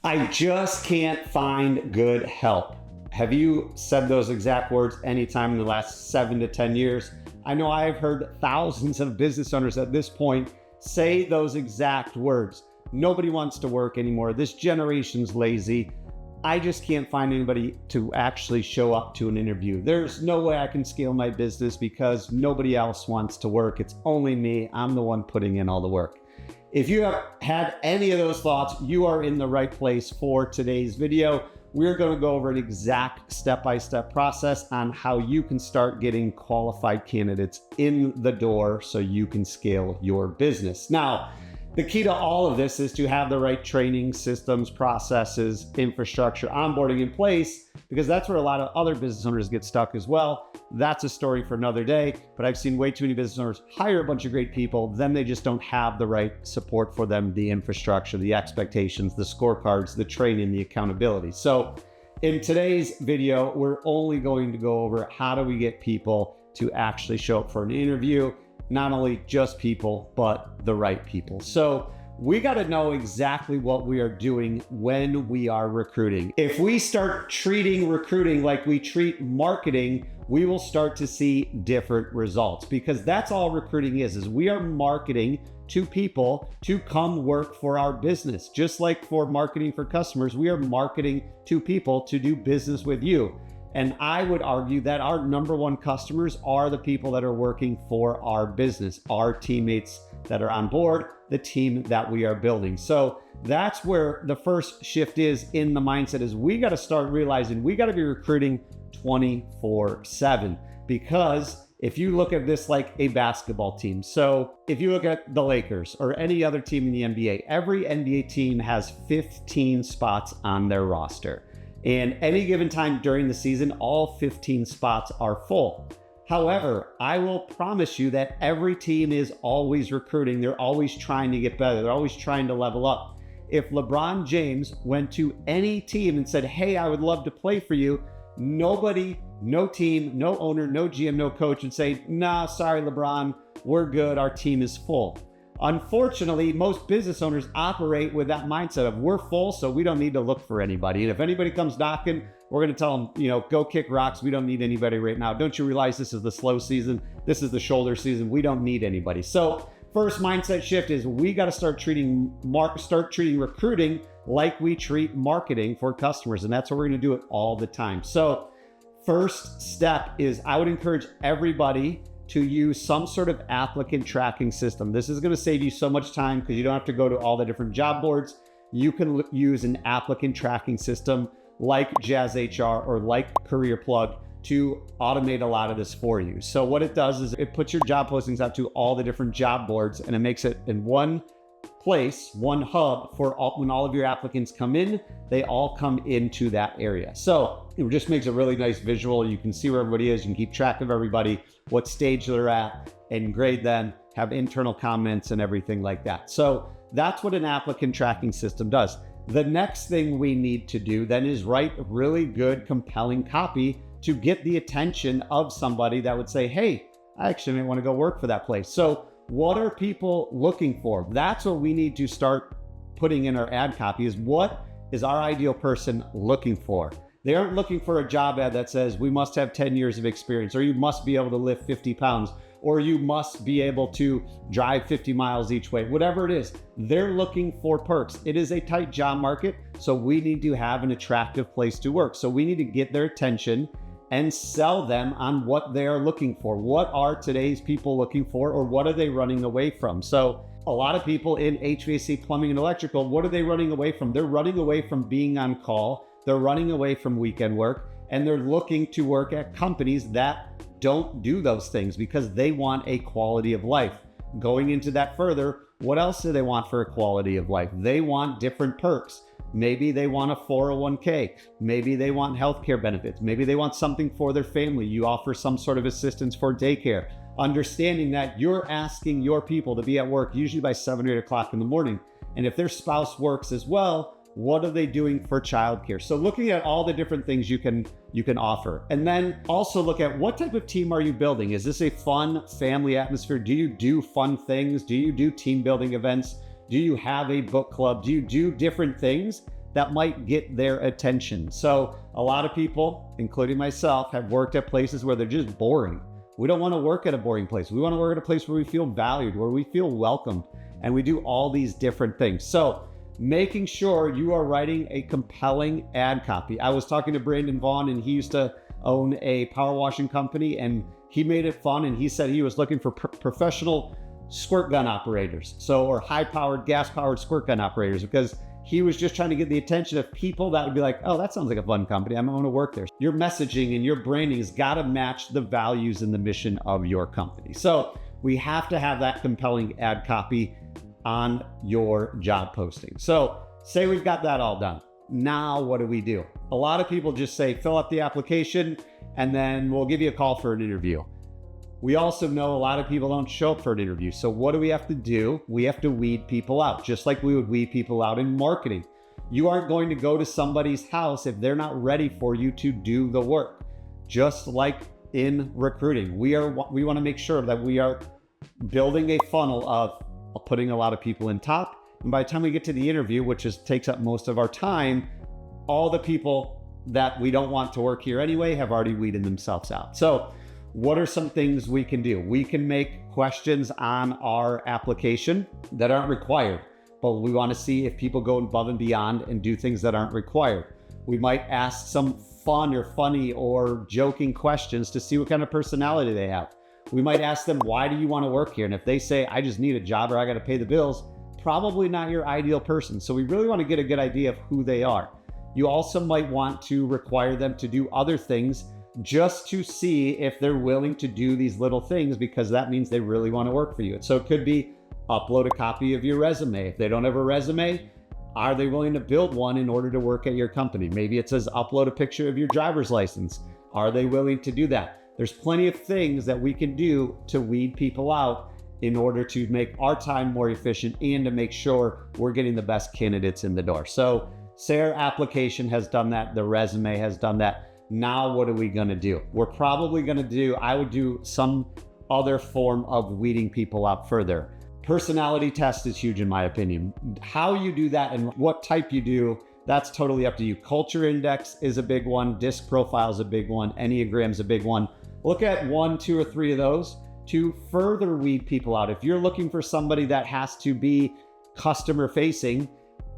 I just can't find good help. Have you said those exact words anytime in the last 7 to 10 years? I know I've heard thousands of business owners at this point say those exact words. Nobody wants to work anymore. This generation's lazy. I just can't find anybody to actually show up to an interview. There's no way I can scale my business because nobody else wants to work. It's only me. I'm the one putting in all the work. If you have had any of those thoughts, you are in the right place for today's video. We're going to go over an exact step-by-step process on how you can start getting qualified candidates in the door so you can scale your business. Now, the key to all of this is to have the right training, systems, processes, infrastructure, onboarding in place, because that's where a lot of other business owners get stuck as well. That's a story for another day, but I've seen way too many business owners hire a bunch of great people, then they just don't have the right support for them, the infrastructure, the expectations, the scorecards, the training, the accountability. So in today's video, we're only going to go over how do we get people to actually show up for an interview. Not only just people, but the right people. So we got to know exactly what we are doing when we are recruiting. If we start treating recruiting like we treat marketing, we will start to see different results, because that's all recruiting is we are marketing to people to come work for our business. Just like for marketing for customers, we are marketing to people to do business with you. And I would argue that our number one customers are the people that are working for our business, our teammates that are on board, the team that we are building. So that's where the first shift is in the mindset is we got to start realizing we got to be recruiting 24/7. Because if you look at this like a basketball team, so if you look at the Lakers or any other team in the NBA, every NBA team has 15 spots on their roster. And any given time during the season, all 15 spots are full. However, I will promise you that every team is always recruiting. They're always trying to get better. They're always trying to level up. If LeBron James went to any team and said, hey, I would love to play for you, nobody, no team, no owner, no GM, no coach would say, nah, sorry, LeBron, we're good. Our team is full. Unfortunately, most business owners operate with that mindset of we're full, so we don't need to look for anybody. And if anybody comes knocking, we're going to tell them, go kick rocks. We don't need anybody right now. Don't you realize this is the slow season? This is the shoulder season. We don't need anybody. So first mindset shift is we got to start treating recruiting like we treat marketing for customers. And that's what we're going to do it all the time. So first step is I would encourage everybody to use some sort of applicant tracking system. This is going to save you so much time because you don't have to go to all the different job boards. You can use an applicant tracking system like Jazz HR or like Career Plug to automate a lot of this for you. So what it does is it puts your job postings out to all the different job boards, and it makes it in one place, one hub for when all of your applicants come in, they all come into that area. So it just makes a really nice visual. You can see where everybody is. You can keep track of everybody, what stage they're at, and grade them, have internal comments and everything like that. So that's what an applicant tracking system does. The next thing we need to do then is write really good, compelling copy to get the attention of somebody that would say, hey, I actually want to go work for that place. So what are people looking for? That's what we need to start putting in our ad copy is what is our ideal person looking for? They aren't looking for a job ad that says we must have 10 years of experience, or you must be able to lift 50 pounds, or you must be able to drive 50 miles each way, whatever it is. They're looking for perks. It is a tight job market, so we need to have an attractive place to work. So we need to get their attention and sell them on what they are looking for. What are today's people looking for, or what are they running away from? So a lot of people in HVAC, plumbing, and electrical, what are they running away from? They're running away from being on call. They're running away from weekend work, and they're looking to work at companies that don't do those things because they want a quality of life. Going into that further, what else do they want for a quality of life? They want different perks. Maybe they want a 401k. Maybe they want healthcare benefits. Maybe they want something for their family. You offer some sort of assistance for daycare. Understanding that you're asking your people to be at work usually by 7 or 8 o'clock in the morning. And if their spouse works as well, what are they doing for childcare? So looking at all the different things you can offer. And then also look at what type of team are you building? Is this a fun family atmosphere? Do you do fun things? Do you do team building events? Do you have a book club? Do you do different things that might get their attention. So a lot of people, including myself, have worked at places where they're just boring. We don't want to work at a boring place. We want to work at a place where we feel valued, where we feel welcomed, and we do all these different things. So making sure you are writing a compelling ad copy. I was talking to Brandon Vaughn, and he used to own a power washing company, and he made it fun, and he said he was looking for professional squirt gun operators, or high-powered, gas-powered squirt gun operators, because he was just trying to get the attention of people that would be like, oh, that sounds like a fun company. I'm going to work there. Your messaging and your branding has got to match the values and the mission of your company. So we have to have that compelling ad copy on your job posting. So say we've got that all done. Now what do? A lot of people just say, fill out the application, and then we'll give you a call for an interview. We also know a lot of people don't show up for an interview. So what do? We have to weed people out, just like we would weed people out in marketing. You aren't going to go to somebody's house if they're not ready for you to do the work. Just like in recruiting, we want to make sure that we are building a funnel of putting a lot of people in top. And by the time we get to the interview, which takes up most of our time, all the people that we don't want to work here anyway have already weeded themselves out. So what are some things we can do? We can make questions on our application that aren't required, but we want to see if people go above and beyond and do things that aren't required. We might ask some fun or funny or joking questions to see what kind of personality they have. We might ask them, why do you want to work here? And if they say, I just need a job or I got to pay the bills, probably not your ideal person. So we really want to get a good idea of who they are. You also might want to require them to do other things just to see if they're willing to do these little things, because that means they really want to work for you. So it could be upload a copy of your resume. If they don't have a resume, are they willing to build one in order to work at your company? Maybe it says upload a picture of your driver's license. Are they willing to do that? There's plenty of things that we can do to weed people out in order to make our time more efficient and to make sure we're getting the best candidates in the door. So say our application has done that, the resume has done that. Now what are we going to do? We're probably going to I would do some other form of weeding people out further. Personality test is huge in my opinion. How you do that and what type you do, that's totally up to you. Culture index is a big one. DISC profile is a big one. Enneagram's a big one. Look at 1, 2, or 3 of those to further weed people out. If you're looking for somebody that has to be customer facing,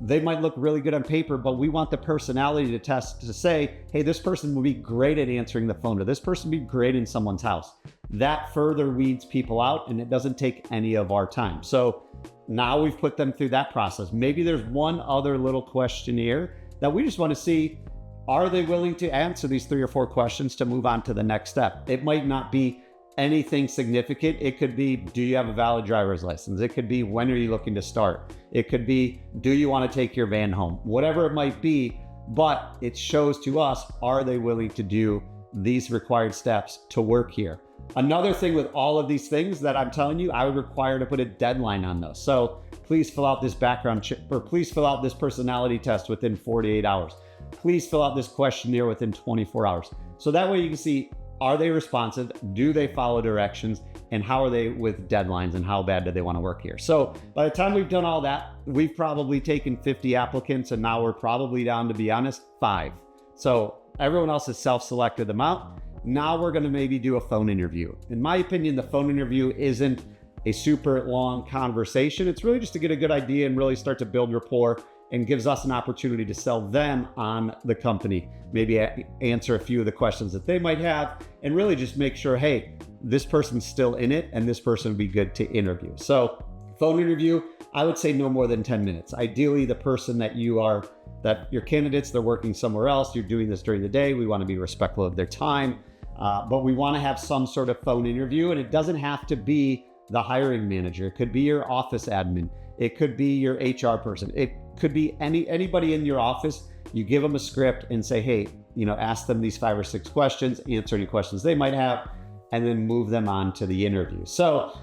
they might look really good on paper, but we want the personality to test to say, hey, this person will be great at answering the phone, or this person will be great in someone's house. That further weeds people out, and it doesn't take any of our time. So now we've put them through that process. Maybe there's one other little questionnaire that we just want to see, are they willing to answer these 3 or 4 questions to move on to the next step? It might not be anything significant. It could be, do you have a valid driver's license? It could be, when are you looking to start? It could be, do you want to take your van home? Whatever it might be, but it shows to us, are they willing to do these required steps to work here? Another thing with all of these things that I'm telling you, I would require to put a deadline on those. So please fill out this background check, or please fill out this personality test within 48 hours. Please fill out this questionnaire within 24 hours. So that way you can see, are they responsive? Do they follow directions? And how are they with deadlines, and how bad do they want to work here? So by the time we've done all that, we've probably taken 50 applicants, and now we're probably down, to be honest, 5. So everyone else has self-selected them out. Now we're going to maybe do a phone interview. In my opinion, the phone interview isn't a super long conversation. It's really just to get a good idea and really start to build rapport, and gives us an opportunity to sell them on the company, maybe answer a few of the questions that they might have, and really just make sure, hey, this person's still in it and this person would be good to interview. So phone interview, I would say no more than 10 minutes. Ideally, the person that your candidates, they're working somewhere else, you're doing this during the day, we want to be respectful of their time, but we want to have some sort of phone interview, and it doesn't have to be the hiring manager. It could be your office admin. It could be your HR person. It could be anybody in your office. You give them a script and say, hey, ask them these 5 or 6 questions, answer any questions they might have, and then move them on to the interview. So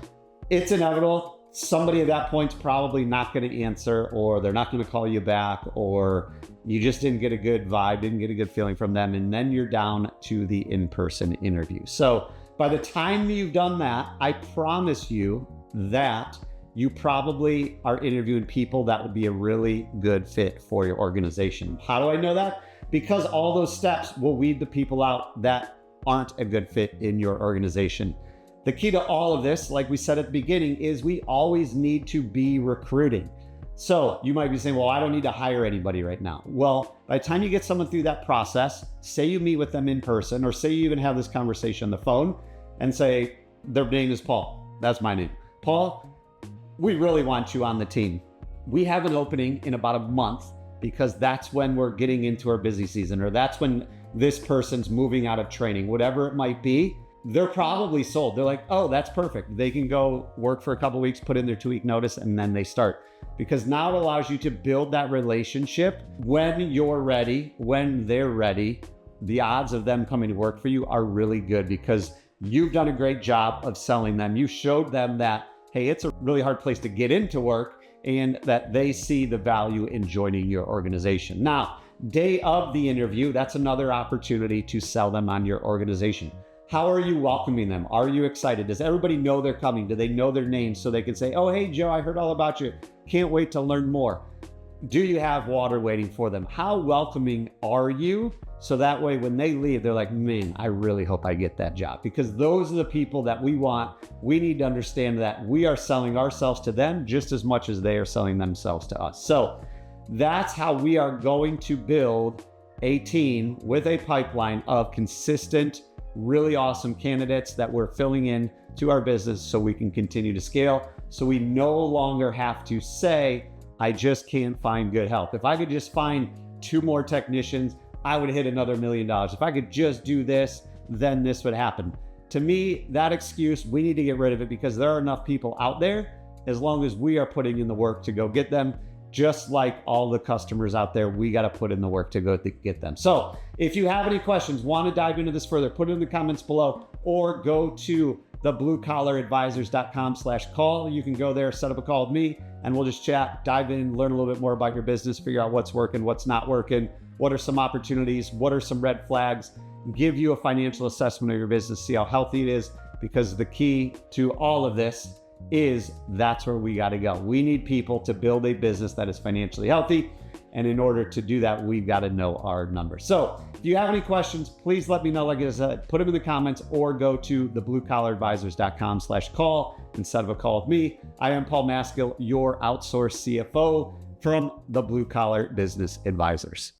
it's inevitable. Somebody at that point's probably not going to answer, or they're not going to call you back, or you just didn't get a good vibe, didn't get a good feeling from them, and then you're down to the in-person interview. So by the time you've done that, I promise you that you probably are interviewing people that would be a really good fit for your organization. How do I know that? Because all those steps will weed the people out that aren't a good fit in your organization. The key to all of this, like we said at the beginning, is we always need to be recruiting. So you might be saying, well, I don't need to hire anybody right now. Well, by the time you get someone through that process, say you meet with them in person, or say you even have this conversation on the phone and say, their name is Paul. That's my name. Paul, we really want you on the team. We have an opening in about a month because that's when we're getting into our busy season, or that's when this person's moving out of training, whatever it might be. They're probably sold. They're like, oh, that's perfect. They can go work for a couple of weeks, put in their 2-week notice, and then they start. Because now it allows you to build that relationship. When you're ready, when they're ready, the odds of them coming to work for you are really good because you've done a great job of selling them. You showed them that, hey, it's a really hard place to get into work, and that they see the value in joining your organization. Now, day of the interview, that's another opportunity to sell them on your organization. How are you welcoming them? Are you excited? Does everybody know they're coming? Do they know their names so they can say, oh, hey, Joe, I heard all about you. Can't wait to learn more. Do you have water waiting for them? How welcoming are you? So that way, when they leave, they're like, man, I really hope I get that job, because those are the people that we want. We need to understand that we are selling ourselves to them just as much as they are selling themselves to us. So that's how we are going to build a team with a pipeline of consistent, really awesome candidates that we're filling in to our business so we can continue to scale. So we no longer have to say, I just can't find good help. If I could just find 2 more technicians, I would hit another $1 million. If I could just do this, then this would happen. To me, that excuse, we need to get rid of it, because there are enough people out there as long as we are putting in the work to go get them. Just like all the customers out there, we got to put in the work to go get them. So if you have any questions, want to dive into this further, put it in the comments below, or go to thebluecollaradvisors.com/call. You can go there, set up a call with me, and we'll just chat, dive in, learn a little bit more about your business, figure out what's working, what's not working, what are some opportunities, what are some red flags, give you a financial assessment of your business, see how healthy it is, because the key to all of this is that's where we got to go. We need people to build a business that is financially healthy. And in order to do that, we've got to know our numbers. So if you have any questions, please let me know. Like I said, put them in the comments, or go to thebluecollaradvisors.com/call and set up a call with me. I am Paul Maskill, your outsourced CFO from the Blue Collar Business Advisors.